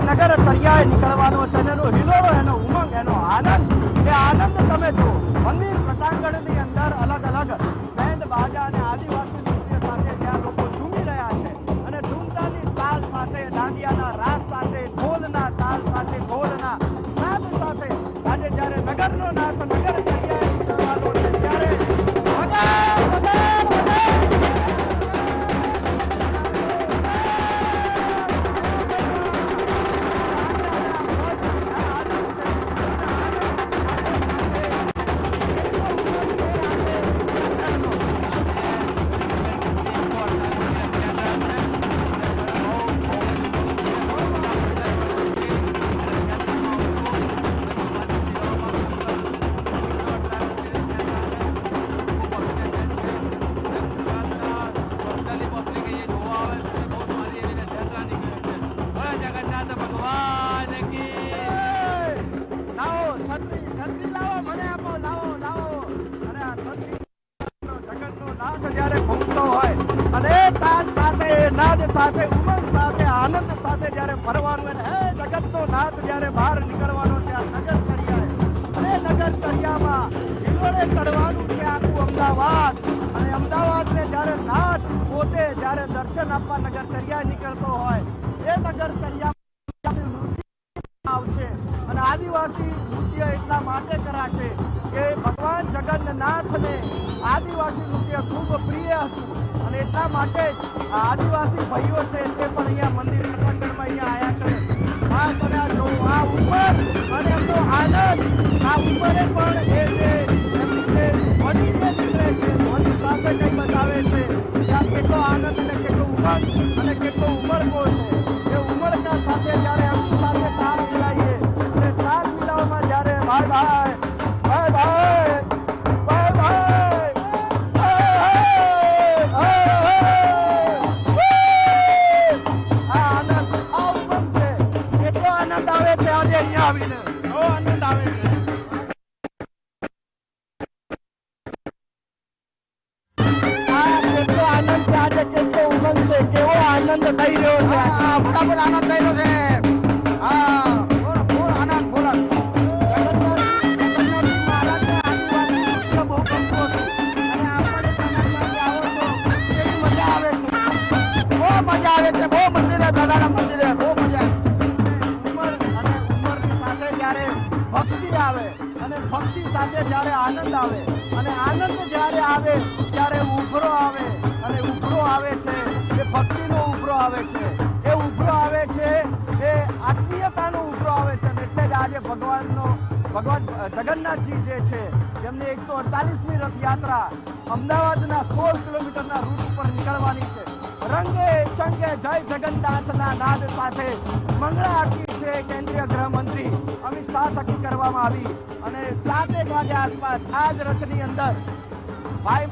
નગર ચર્યાએ નીકળવાનો છે, એનો હિલોળો, એનો ઉમંગ, એનો આનંદ, એ આનંદ તમે જુઓ. મંદિર પ્રટાંગણની અંદર અલગ અલગ બેન્ડ બાજા અને આદિવાસી નૃત્ય સાથે ત્યાં લોકો ઝૂમી રહ્યા છે અને ઝૂમતાની તાલ સાથે, દાંડિયાના રાસ સાથે, ઢોલના તાલ સાથે, ઢોલના નાદ સાથે આજે જ્યારે નગરનો નાથ નગર ચર્યાએ નીકળવાનો છે ત્યારે જ્યારે ઘૂમતો હોય અને તાલ સાથે, નાદ સાથે, ઉમંગ સાથે, આનંદ સાથે જ્યારે ફરવાનું અને હે જગતનો નાથ જ્યારે બહાર નીકળવાનો છે આ નગરચર્યાએ, અને નગરચર્યામાં હિલોળે ચડવાનું છે આખું અમદાવાદ, અને અમદાવાદને જ્યારે નાથ પોતે જ્યારે દર્શન આપવા નગરચર્યાએ નીકળતો હોય એ નગરચર્યામાં આવશે. અને આદિવાસી નૃત્ય એટલા માટે કરાશે કે ભગવાન જગન્નાથને આદિવાસી નૃત્ય ખૂબ પ્રિય હતું અને એટલા માટે આદિવાસી ભાઈઓ છે તે પણ અહીંયા મંદિર પ્રટાંગણમાં અહીંયા આવ્યા છે. આ સના જો આ ઉપર અને એમનો આનંદ, આ ઉપરે પણ એ જે એમની જે ધ્વનિ જે નીકળે છે, ધ્વનિ સાથે કંઈ બતાવે છે ત્યાં કેટલો આનંદ અને કેટલો ઉમંગ અને કેટલો ઉમળકો છે. એ ઉમળકા સાથે જ્યારે એમની સાથે તાળ મિલાવીએ અને તાળ મિલાવવામાં જ્યારે ભાઈ ભાઈ ભાઈ ભાઈ આવીને બહુ આનંદ આવે છે. કેટલો આનંદ છે આજે, કેટલો ઉમંગ છે, કેવો આનંદ થઈ રહ્યો છે, બરાબર આનંદ થઈ રહ્યો છે. હા ફૂલ આનંદ, ફૂલ આનંદ. મજા આવે છે, બહુ મંદિરે, દાદાના મંદિરે બહુ મજા આવે. ભક્તિ આવે અને ભક્તિ સાથે જ્યારે આનંદ આવે અને આનંદ જ્યારે આવે ત્યારે ઉભરો આવે અને ઉભરો આવે છે એ ભક્તિનો ઉભરો આવે છે, એ ઉભરો આવે છે એ આત્મીયતાનો ઉભરો આવે છે. એટલે જ આજે ભગવાન જગન્નાથજી જે છે જેમની 148મી રથયાત્રા અમદાવાદના 16 કિલોમીટરના રૂટ ઉપર નીકળવાની છે. રંગે ચંગે જય જગન્નાથના નાદ સાથે મંગળા આરતી છે કેન્દ્રીય ગૃહમંત્રી અમિત શાહ થકી કરવામાં આવી અને 7 વાગ્યા આસપાસ આ જ રથની અંદર ભાઈ